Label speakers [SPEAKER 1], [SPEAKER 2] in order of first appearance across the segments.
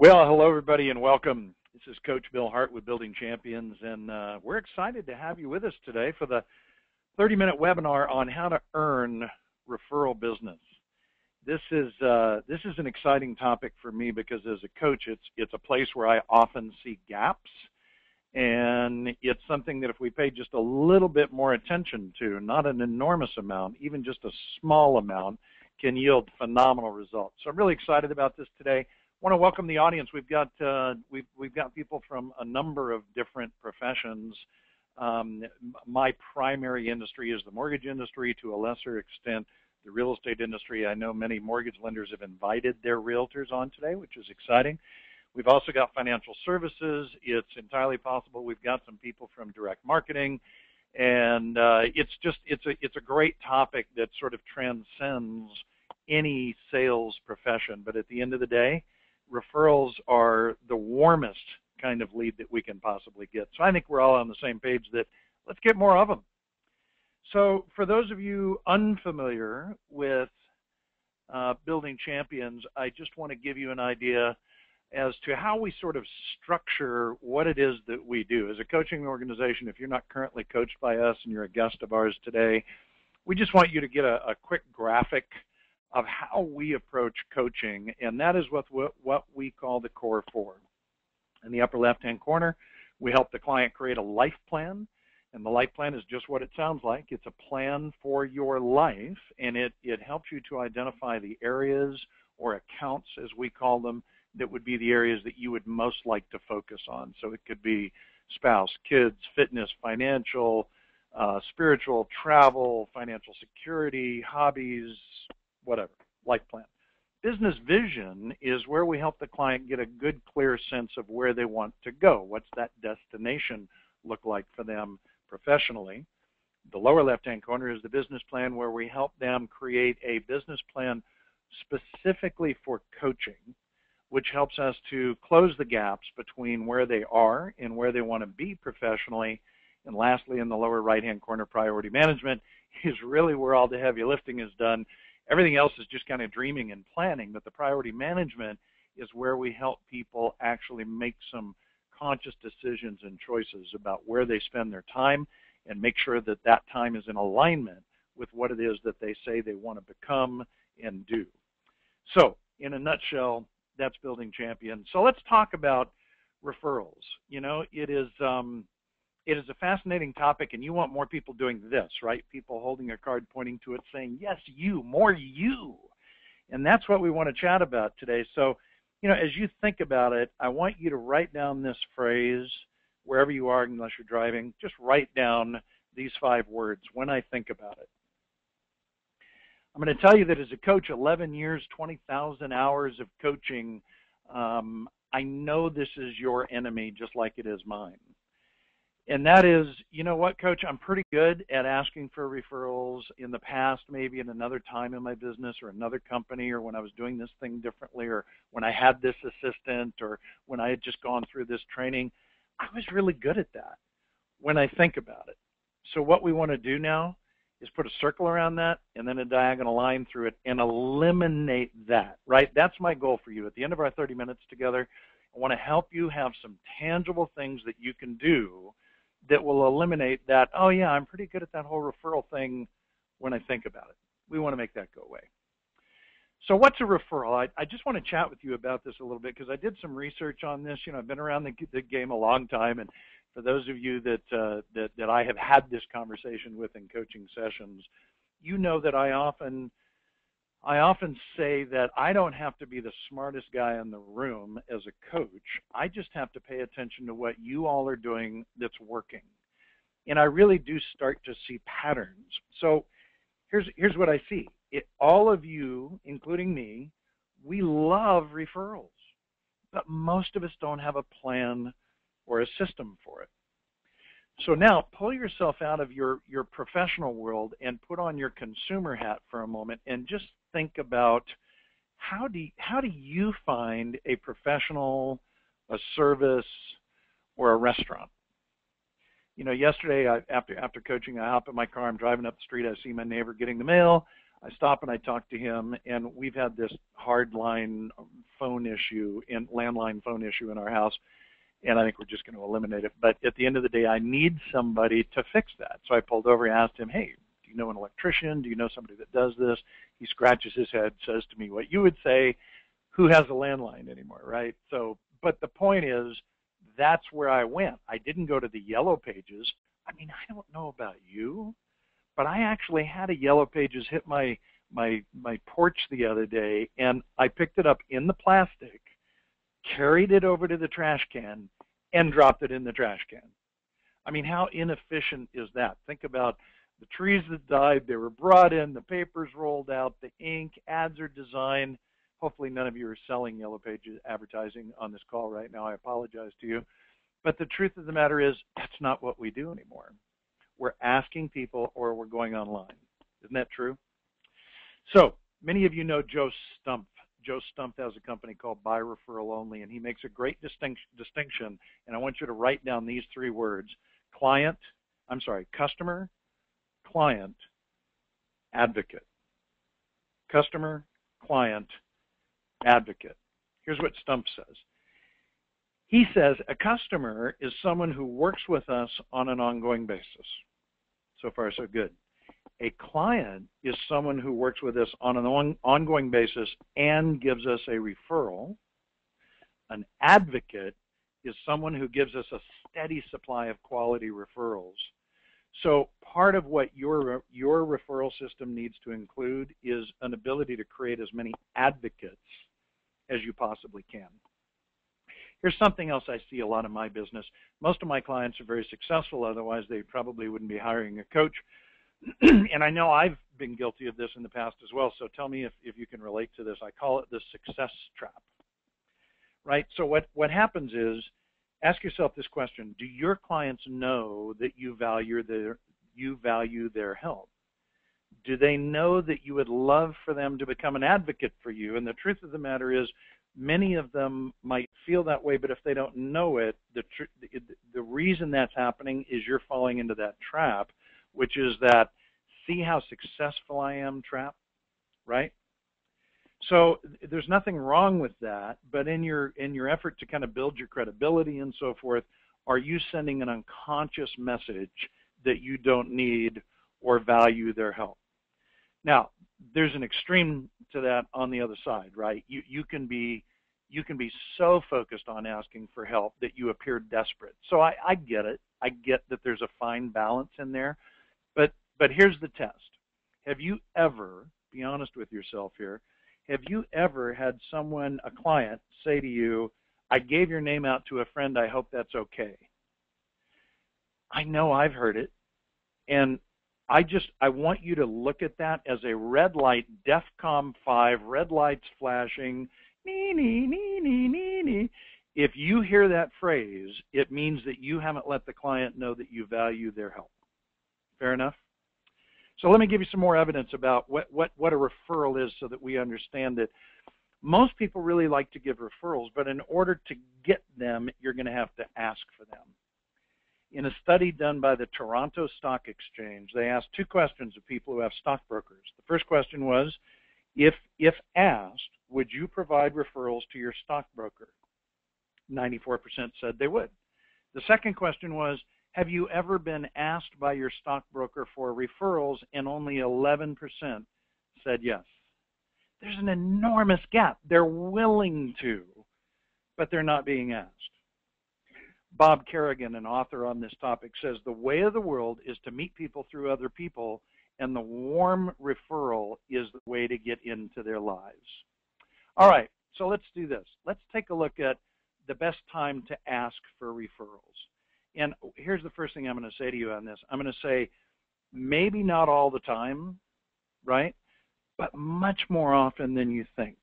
[SPEAKER 1] Well, hello everybody and welcome. This is Coach Bill Hart with Building Champions, and we're excited to have you with us today for the 30-minute webinar on how to earn referral business. This is an exciting topic for me because as a coach, it's a place where I often see gaps, and it's something that if we pay just a little bit more attention to, not an enormous amount, even just a small amount, can yield phenomenal results. So I'm really excited about this today. I want to welcome the audience. We've got people from a number of different professions. My primary industry is the mortgage industry, to a lesser extent the real estate industry. I know many mortgage lenders have invited their realtors on today, which is exciting. We've also got financial services. It's entirely possible we've got some people from direct marketing, and it's a great topic that sort of transcends any sales profession. But at the end of the day, referrals are the warmest kind of lead that we can possibly get. So I think we're all on the same page that let's get more of them. So for those of you unfamiliar with Building Champions, I just want to give you an idea as to how we sort of structure what it is that we do. As a coaching organization, if you're not currently coached by us and you're a guest of ours today, we just want you to get a quick graphic of how we approach coaching, and that is what we call the core four. In the upper left-hand corner, we help the client create a life plan, and the life plan is just what it sounds like. It's a plan for your life, and it helps you to identify the areas or accounts, as we call them, that would be the areas that you would most like to focus on. So it could be spouse, kids, fitness, financial, spiritual, travel, financial security, hobbies, whatever, life plan. Business vision is where we help the client get a good, clear sense of where they want to go. What's that destination look like for them professionally? The lower left-hand corner is the business plan, where we help them create a business plan specifically for coaching, which helps us to close the gaps between where they are and where they want to be professionally. And lastly, in the lower right-hand corner, priority management is really where all the heavy lifting is done. Everything else is just kind of dreaming and planning, but the priority management is where we help people actually make some conscious decisions and choices about where they spend their time and make sure that that time is in alignment with what it is that they say they want to become and do. So, in a nutshell, that's Building Champions. So let's talk about referrals. You know, it is a fascinating topic, and you want more people doing this, right? People holding a card, pointing to it, saying, yes, you, more you. And that's what we want to chat about today. So, you know, as you think about it, I want you to write down this phrase wherever you are, unless you're driving. Just write down these 5 words: when I think about it. I'm going to tell you that as a coach, 11 years, 20,000 hours of coaching, I know this is your enemy just like it is mine. And that is, you know what, Coach, I'm pretty good at asking for referrals. In the past, maybe in another time in my business or another company, or when I was doing this thing differently, or when I had this assistant, or when I had just gone through this training, I was really good at that when I think about it. So what we want to do now is put a circle around that and then a diagonal line through it and eliminate that, right? That's my goal for you. At the end of our 30 minutes together, I want to help you have some tangible things that you can do that will eliminate that, oh yeah, I'm pretty good at that whole referral thing when I think about it. We want to make that go away. So what's a referral? I just want to chat with you about this a little bit because I did some research on this. You know, I've been around the game a long time, and for those of you that I have had this conversation with in coaching sessions, you know that I often say that I don't have to be the smartest guy in the room as a coach. I just have to pay attention to what you all are doing that's working. And I really do start to see patterns. So here's what I see. All of you, including me, we love referrals, but most of us don't have a plan or a system for it. So now pull yourself out of your professional world and put on your consumer hat for a moment and just think about how do you find a professional, a service, or a restaurant? You know, yesterday after coaching, I hop in my car, I'm driving up the street, I see my neighbor getting the mail, I stop and I talk to him, and we've had this hard line phone issue, landline phone issue in our house, and I think we're just going to eliminate it. But at the end of the day, I need somebody to fix that. So I pulled over and asked him, hey, do you know an electrician? Do you know somebody that does this? He scratches his head, says to me what you would say, who has a landline anymore, right? So, but the point is, that's where I went. I didn't go to the yellow pages. I mean, I don't know about you, but I actually had a yellow pages hit my porch the other day, and I picked it up in the plastic, carried it over to the trash can, and dropped it in the trash can. I mean, how inefficient is that? Think about the trees that died. They were brought in, the papers rolled out, the ink, ads are designed. Hopefully none of you are selling yellow pages advertising on this call right now. I apologize to you. But the truth of the matter is, that's not what we do anymore. We're asking people, or we're going online. Isn't that true? So many of you know Joe Stumpf. Joe Stumpf has a company called Buy Referral Only, and he makes a great distinction, and I want you to write down these three words: customer, client, advocate. Customer, client, advocate. Here's what Stumpf says. He says a customer is someone who works with us on an ongoing basis. So far, so good. A client is someone who works with us on an ongoing basis and gives us a referral. An advocate is someone who gives us a steady supply of quality referrals. So part of what your referral system needs to include is an ability to create as many advocates as you possibly can. Here's something else I see a lot in my business. Most of my clients are very successful, otherwise they probably wouldn't be hiring a coach. And I know I've been guilty of this in the past as well, so tell me if you can relate to this. I call it the success trap, right? So what happens is, ask yourself this question: do your clients know that you value their help? Do they know that you would love for them to become an advocate for you? And the truth of the matter is, many of them might feel that way, but if they don't know it, the reason that's happening is you're falling into that trap, which is that see how successful I am trap, right? So there's nothing wrong with that, but in your effort to kind of build your credibility and so forth, are you sending an unconscious message that you don't need or value their help? Now, there's an extreme to that on the other side, right? You can be so focused on asking for help that you appear desperate. So I get it. I get that there's a fine balance in there, but here's the test. Have you ever, be honest with yourself here, have you ever had someone, a client, say to you, I gave your name out to a friend, I hope that's okay? I know I've heard it, and I want you to look at that as a red light, DEFCON 5, red lights flashing, nee, nee, nee, nee, nee, nee. If you hear that phrase, it means that you haven't let the client know that you value their help. Fair enough? So let me give you some more evidence about what a referral is so that we understand it. Most people really like to give referrals, but in order to get them, you're going to have to ask for them. In a study done by the Toronto Stock Exchange, they asked two questions of people who have stockbrokers. The first question was, if asked, would you provide referrals to your stockbroker? 94% said they would. The second question was, have you ever been asked by your stockbroker for referrals? And only 11% said yes. There's an enormous gap. They're willing to, but they're not being asked. Bob Kerrigan, an author on this topic, says the way of the world is to meet people through other people, and the warm referral is the way to get into their lives. All right, so let's do this. Let's take a look at the best time to ask for referrals. And here's the first thing I'm going to say to you on this. I'm going to say maybe not all the time, right? But much more often than you think.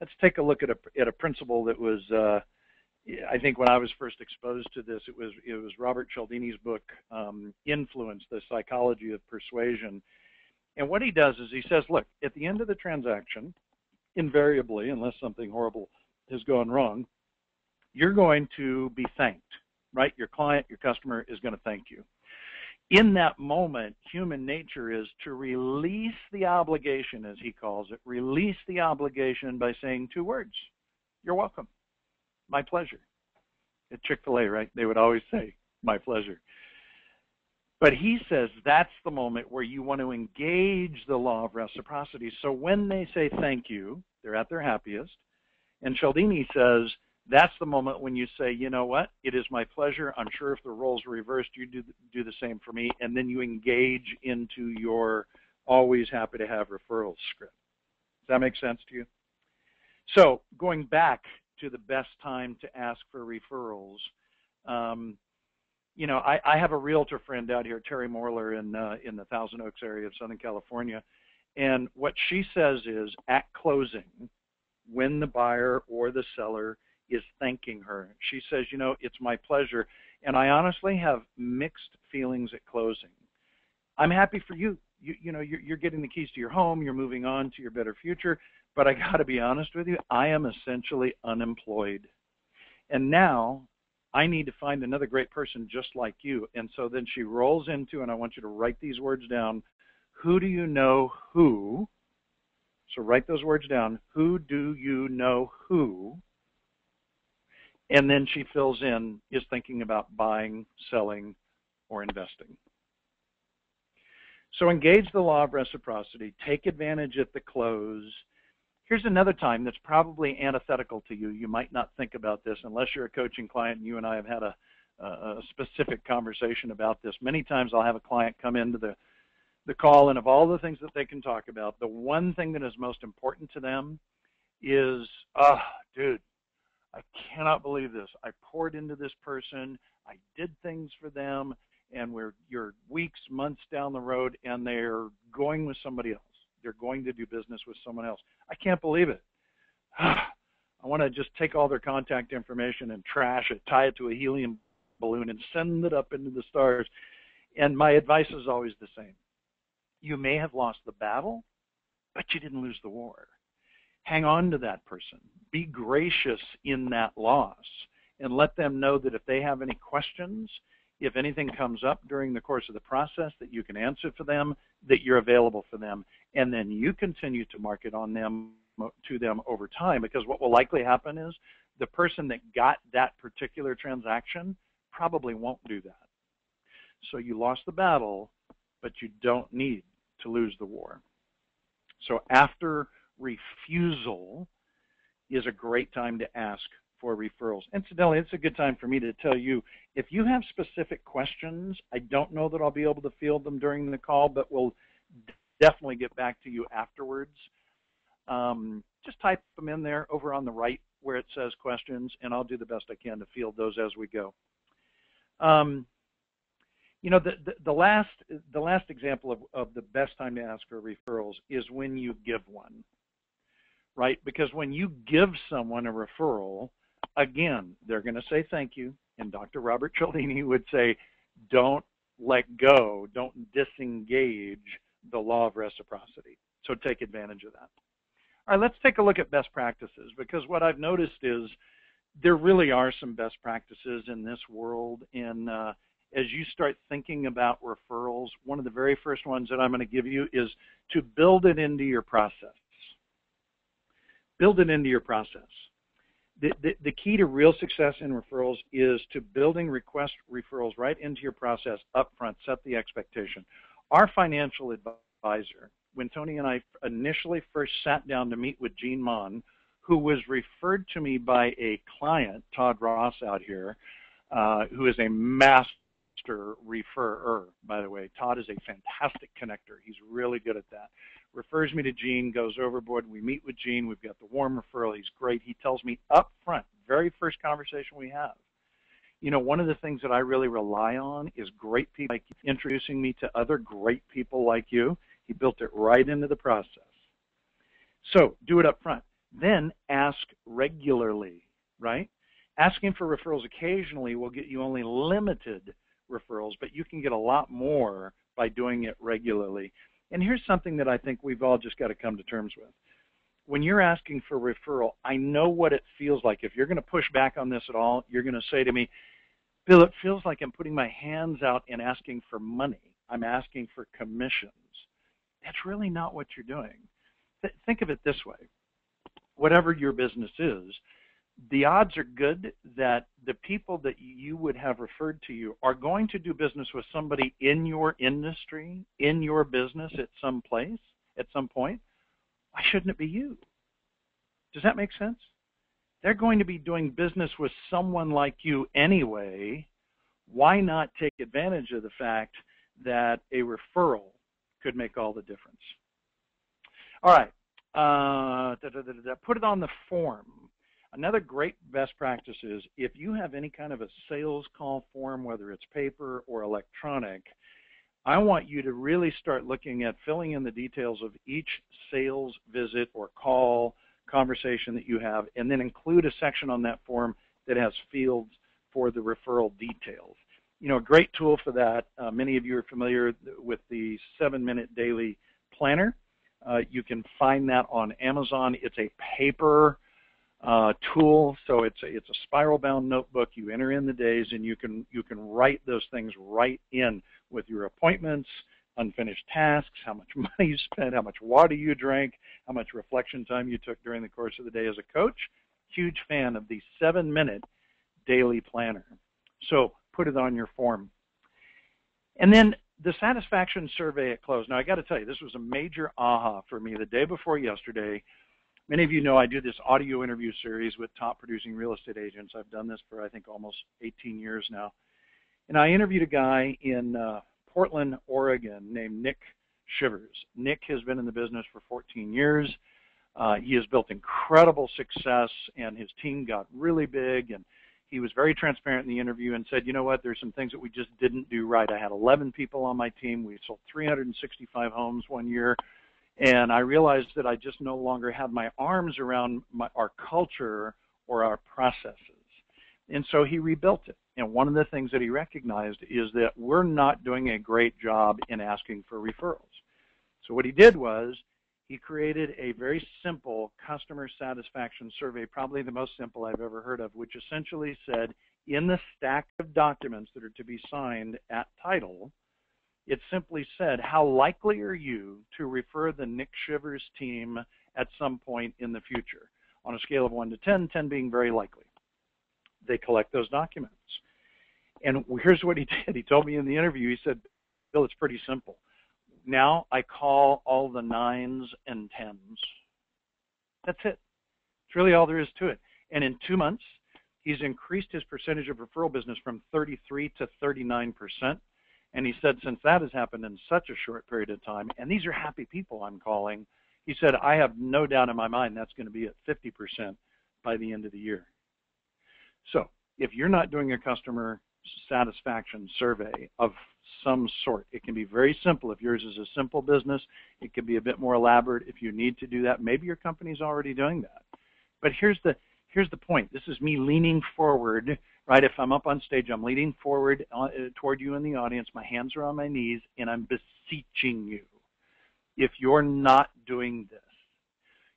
[SPEAKER 1] Let's take a look at a principle that was, I think when I was first exposed to this, it was Robert Cialdini's book, Influence, The Psychology of Persuasion. And what he does is he says, look, at the end of the transaction, invariably, unless something horrible has gone wrong, you're going to be thanked, right? Your client, your customer is going to thank you. in that moment, human nature is to release the obligation, as he calls it, release the obligation by saying two words. You're welcome. My pleasure. At Chick-fil-A, right? They would always say, my pleasure. But he says that's the moment where you want to engage the law of reciprocity. So when they say thank you, they're at their happiest. And Cialdini says that's the moment when you say, you know what, it is my pleasure. I'm sure if the roles were reversed, you do the same for me. And then you engage into your always happy to have referrals script. Does that make sense to you? So going back to the best time to ask for referrals, you know, I have a realtor friend out here, Terry Morler, in the Thousand Oaks area of Southern California. And what she says is at closing, when the buyer or the seller is thanking her, she says, you know, it's my pleasure. And I honestly have mixed feelings at closing. I'm happy for you. You know, you're getting the keys to your home. You're moving on to your better future. But I got to be honest with you, I am essentially unemployed. And now I need to find another great person just like you. And so then she rolls into, and I want you to write these words down, who do you know who? So write those words down. Who do you know who? And then she fills in, is thinking about buying, selling, or investing. So engage the law of reciprocity. Take advantage at the close. Here's another time that's probably antithetical to you. You might not think about this unless you're a coaching client, and you and I have had a specific conversation about this. Many times I'll have a client come into the call, and of all the things that they can talk about, the one thing that is most important to them is, dude, I cannot believe this. I poured into this person. I did things for them, and you're weeks, months down the road, and they're going with somebody else. They're going to do business with someone else. I can't believe it. I want to just take all their contact information and trash it, tie it to a helium balloon, and send it up into the stars. And my advice is always the same. You may have lost the battle, but you didn't lose the war. Hang on to that person. Be gracious in that loss, and let them know that if they have any questions, if anything comes up during the course of the process, that you can answer for them, that you're available for them, and then you continue to market on them to them over time, because what will likely happen is the person that got that particular transaction probably won't do that. So you lost the battle, but you don't need to lose the war. So after refusal is a great time to ask for referrals. Incidentally, it's a good time for me to tell you, if you have specific questions, I don't know that I'll be able to field them during the call, but we'll definitely get back to you afterwards. Just type them in there over on the right where it says questions, and I'll do the best I can to field those as we go. You know, the last example of the best time to ask for referrals is when you give one, right? Because when you give someone a referral, again, they're going to say thank you, and Dr. Robert Cialdini would say, don't let go, don't disengage the law of reciprocity. So take advantage of that. All right, let's take a look at best practices, because what I've noticed is there really are some best practices in this world. And as you start thinking about referrals, one of the very first ones that I'm going to give you is to build it into your process. Build it into your process. The key to real success in referrals is to building request referrals right into your process up front. Set the expectation. Our financial advisor, when Tony and I initially first sat down to meet with Gene Mon, who was referred to me by a client, Todd Ross out here, who is a master referrer, by the way. Todd is a fantastic connector. He's really good at that. Refers me to Gene, goes overboard. We meet with Gene. We've got the warm referral. He's great. He tells me up front, very first conversation we have, you know, one of the things that I really rely on is great people like introducing me to other great people like you. He built it right into the process. So do it up front. Then ask regularly, right? Asking for referrals occasionally will get you only limited referrals, but you can get a lot more by doing it regularly. And here's something that I think we've all just got to come to terms with. When you're asking for referral, I know what it feels like. If you're going to push back on this at all, you're going to say to me, Bill, it feels like I'm putting my hands out and asking for money. I'm asking for commissions. That's really not what you're doing. Think of it this way. Whatever your business is, the odds are good that the people that you would have referred to you are going to do business with somebody in your industry, in your business at some place, at some point. Why shouldn't it be you? Does that make sense? They're going to be doing business with someone like you anyway. Why not take advantage of the fact that a referral could make all the difference? All right. Put it on the form. Another great best practice is if you have any kind of a sales call form, whether it's paper or electronic, I want you to really start looking at filling in the details of each sales visit or call conversation that you have, and then include a section on that form that has fields for the referral details. You know, a great tool for that, many of you are familiar with the 7-Minute Daily Planner. You can find that on Amazon. It's a paper tool, so it's a spiral-bound notebook. You enter in the days, and you can write those things right in with your appointments, unfinished tasks, how much money you spent, how much water you drank, how much reflection time you took during the course of the day as a coach. Huge fan of the 7-Minute Daily Planner. So put it on your form. And then the satisfaction survey at close. Now, I got to tell you, this was a major aha for me the day before yesterday. Many of you know I do this audio interview series with top producing real estate agents. I've done this for, I think, almost 18 years now. And I interviewed a guy in Portland, Oregon, named Nick Shivers. Nick has been in the business for 14 years. He has built incredible success, and his team got really big, and he was very transparent in the interview and said, you know what, there's some things that we just didn't do right. I had 11 people on my team. We sold 365 homes one year, and I realized that I just no longer had my arms around our culture or our processes. And so he rebuilt it. And one of the things that he recognized is that we're not doing a great job in asking for referrals. So what he did was he created a very simple customer satisfaction survey, probably the most simple I've ever heard of, which essentially said in the stack of documents that are to be signed at title, it simply said, how likely are you to refer the Nick Shivers team at some point in the future? On a scale of 1 to 10, 10 being very likely. They collect those documents. And here's what he did. He told me in the interview, he said, Bill, it's pretty simple. Now I call all the 9s and 10s. That's it. It's really all there is to it. And in 2 months, he's increased his percentage of referral business from 33 to 39%. And he said, since that has happened in such a short period of time, and these are happy people I'm calling, he said, I have no doubt in my mind that's going to be at 50% by the end of the year. So if you're not doing a customer satisfaction survey of some sort, it can be very simple. If yours is a simple business, it can be a bit more elaborate if you need to do that. Maybe your company's already doing that. But here's the point. This is me leaning forward, right? If I'm up on stage, I'm leaning forward toward you in the audience. My hands are on my knees, and I'm beseeching you. If you're not doing this,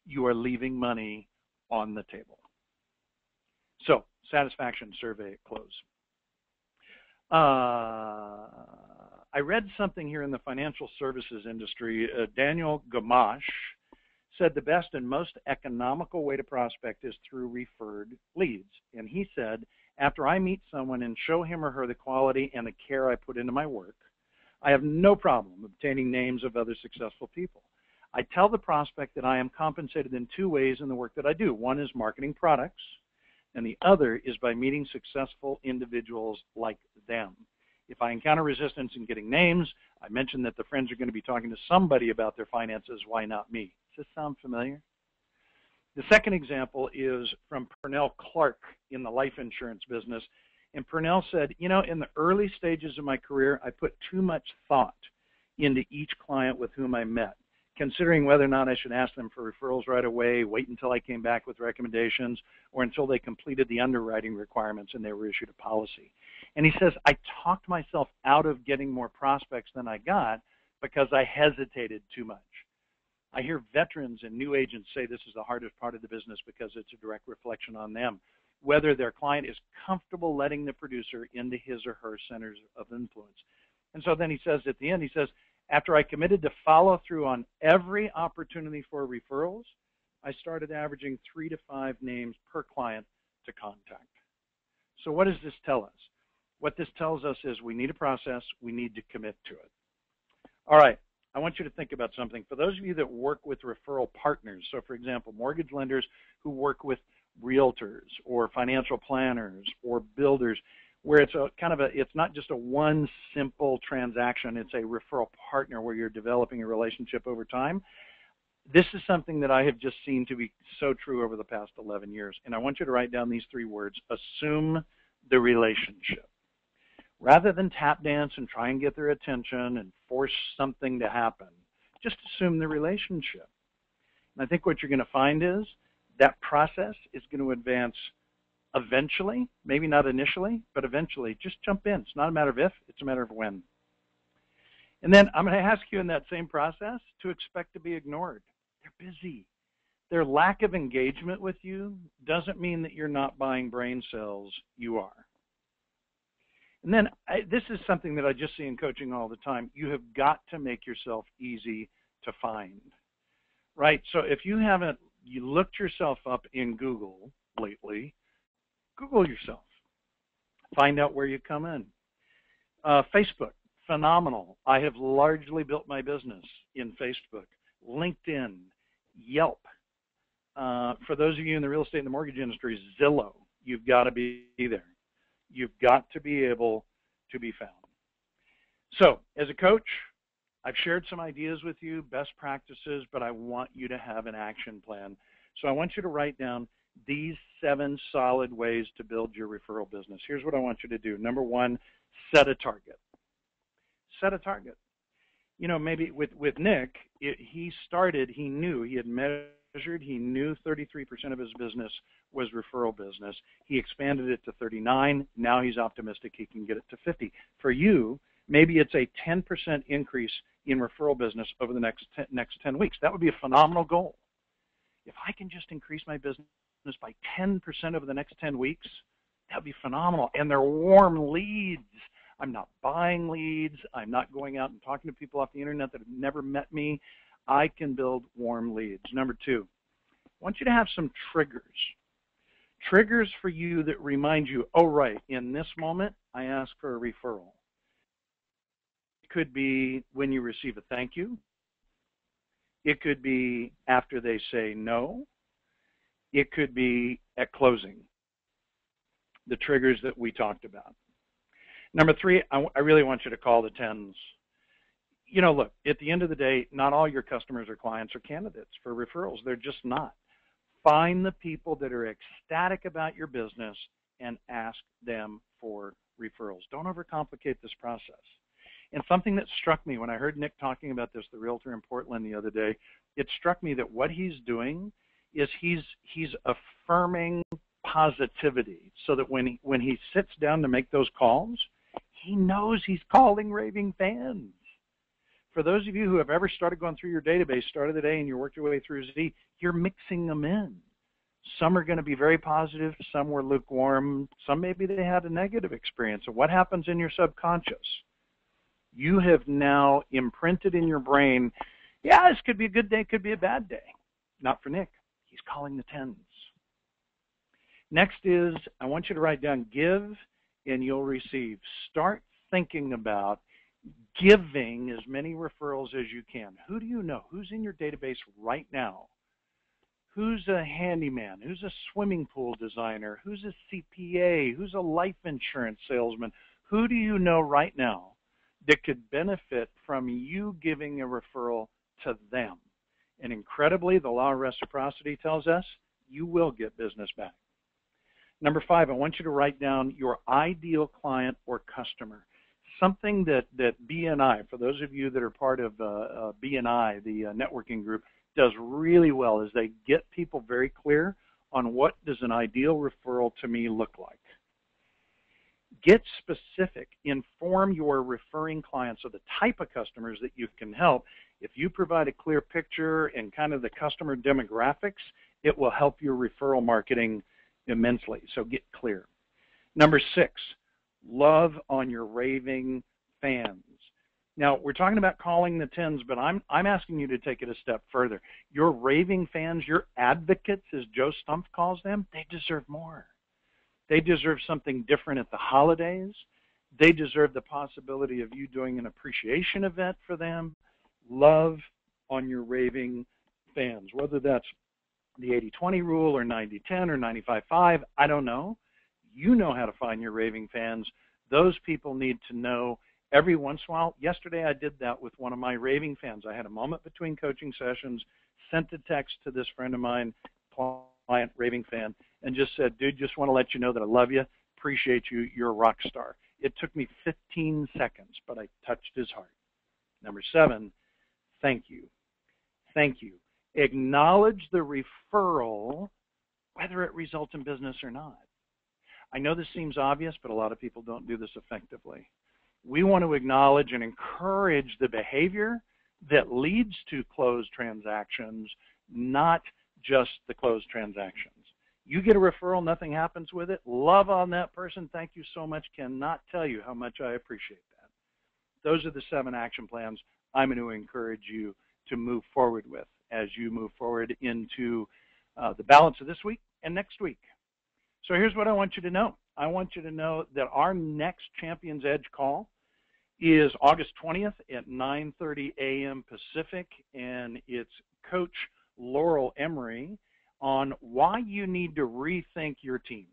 [SPEAKER 1] you are leaving money on the table. So, satisfaction survey at close. I read something here in the financial services industry. Daniel Gamache said the best and most economical way to prospect is through referred leads. And he said, after I meet someone and show him or her the quality and the care I put into my work, I have no problem obtaining names of other successful people. I tell the prospect that I am compensated in 2 ways in the work that I do. One is marketing products, and the other is by meeting successful individuals like them. If I encounter resistance in getting names, I mentioned that the friends are going to be talking to somebody about their finances. Why not me? Does this sound familiar? The second example is from Pernell Clark in the life insurance business. And Pernell said, you know, in the early stages of my career, I put too much thought into each client with whom I met, considering whether or not I should ask them for referrals right away, wait until I came back with recommendations, or until they completed the underwriting requirements and they were issued a policy. And he says, I talked myself out of getting more prospects than I got because I hesitated too much. I hear veterans and new agents say this is the hardest part of the business because it's a direct reflection on them. whether their client is comfortable letting the producer into his or her centers of influence. And so then he says at the end, he says, after I committed to follow through on every opportunity for referrals, I started averaging 3 to 5 names per client to contact. So what does this tell us? What this tells us is we need a process, we need to commit to it. All right, I want you to think about something. For those of you that work with referral partners, so for example, mortgage lenders who work with realtors or financial planners or builders, where it's a kind of a, it's not just a one simple transaction, it's a referral partner where you're developing a relationship over time. This is something that I have just seen to be so true over the past 11 years. And I want you to write down these 3 words: assume the relationship. Rather than tap dance and try and get their attention and force something to happen, just assume the relationship. And I think what you're going to find is that process is going to advance eventually, maybe not initially, but eventually. Just jump in. It's not a matter of if, it's a matter of when. And then I'm going to ask you in that same process to expect to be ignored. They're busy. Their lack of engagement with you doesn't mean that you're not buying brain cells. You are. And then this is something that I just see in coaching all the time. You have got to make yourself easy to find, right? So if you haven't, you looked yourself up in Google lately, Google yourself. Find out where you come in. Facebook, phenomenal. I have largely built my business in Facebook. LinkedIn, Yelp. For those of you in the real estate and the mortgage industry, Zillow. You've got to be there. You've got to be able to be found. So, as a coach, I've shared some ideas with you, best practices, but I want you to have an action plan. So I want you to write down these 7 solid ways to build your referral business. Here's what I want you to do. Number 1, set a target. Set a target. You know, maybe with Nick, he started, he knew, he had measured, he knew 33% of his business was referral business. He expanded it to 39. Now he's optimistic he can get it to 50. For you, maybe it's a 10% increase in referral business over the next 10 weeks. That would be a phenomenal goal. If I can just increase my business by 10% over the next 10 weeks, that would be phenomenal. And they're warm leads. I'm not buying leads. I'm not going out and talking to people off the internet that have never met me. I can build warm leads. Number 2, I want you to have some triggers. Triggers for you that remind you, oh, right, in this moment, I ask for a referral. It could be when you receive a thank you. It could be after they say no. It could be at closing. The triggers that we talked about. Number 3, I really want you to call the 10s. You know, look, at the end of the day, not all your customers or clients are candidates for referrals. They're just not. Find the people that are ecstatic about your business and ask them for referrals. Don't overcomplicate this process. And something that struck me when I heard Nick talking about this, the realtor in Portland the other day, it struck me that what he's doing is he's affirming positivity so that when he sits down to make those calls, he knows he's calling raving fans. For those of you who have ever started going through your database, started the day and you worked your way through Z, you're mixing them in. Some are going to be very positive, some were lukewarm, some maybe they had a negative experience. And what happens in your subconscious? You have now imprinted in your brain, yeah, this could be a good day, could be a bad day. Not for Nick. He's calling the 10s. Next is, I want you to write down give and you'll receive. Start thinking about giving as many referrals as you can. Who do you know? Who's in your database right now? Who's a handyman? Who's a swimming pool designer? Who's a CPA? Who's a life insurance salesman? Who do you know right now that could benefit from you giving a referral to them? And incredibly, the law of reciprocity tells us you will get business back. Number 5, I want you to write down your ideal client or customer. Something that BNI, for those of you that are part of BNI, the networking group, does really well is they get people very clear on what does an ideal referral to me look like. Get specific. Inform your referring clients of the type of customers that you can help. If you provide a clear picture and kind of the customer demographics, it will help your referral marketing immensely. So get clear. Number 6, love on your raving fans. Now, we're talking about calling the 10s, but I'm asking you to take it a step further. Your raving fans, your advocates, as Joe Stumpf calls them, they deserve more. They deserve something different at the holidays. They deserve the possibility of you doing an appreciation event for them. Love on your raving fans, whether that's the 80-20 rule or 90-10 or 95-5, I don't know. You know how to find your raving fans. Those people need to know every once in a while. Yesterday I did that with one of my raving fans. I had a moment between coaching sessions, sent a text to this friend of mine, client, raving fan, and just said, dude, just want to let you know that I love you, appreciate you, you're a rock star. It took me 15 seconds, but I touched his heart. Number 7, thank you. Thank you. Acknowledge the referral, whether it results in business or not. I know this seems obvious, but a lot of people don't do this effectively. We want to acknowledge and encourage the behavior that leads to closed transactions, not just the closed transactions. You get a referral, nothing happens with it. Love on that person. Thank you so much. Cannot tell you how much I appreciate that. Those are the 7 action plans I'm going to encourage you to move forward with as you move forward into the balance of this week and next week. So here's what I want you to know. I want you to know that our next Champions Edge call is August 20th at 9:30 a.m. Pacific, and it's Coach Laurel Emery on why you need to rethink your teams.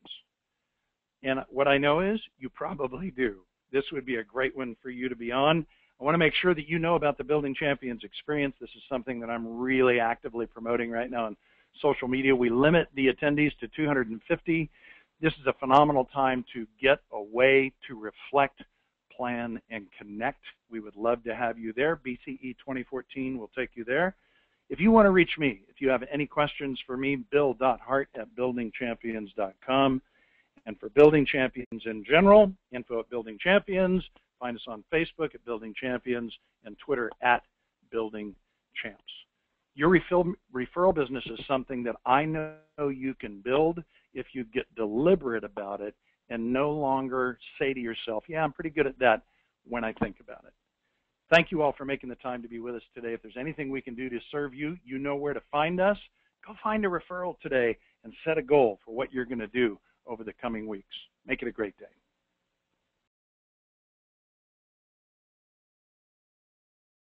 [SPEAKER 1] And what I know is you probably do. This would be a great one for you to be on. I want to make sure that you know about the Building Champions experience. This is something that I'm really actively promoting right now on social media. We limit the attendees to 250. This is a phenomenal time to get away, to reflect, plan, and connect. We would love to have you there. BCE 2014 will take you there. If you want to reach me, if you have any questions for me, bill.hart@buildingchampions.com. And for Building Champions in general, info at Building Champions. Find us on Facebook at Building Champions and Twitter at Building Champs. Your referral business is something that I know you can build if you get deliberate about it and no longer say to yourself, yeah, I'm pretty good at that when I think about it. Thank you all for making the time to be with us today. If there's anything we can do to serve you, you know where to find us. Go find a referral today and set a goal for what you're going to do over the coming weeks. Make it a great day.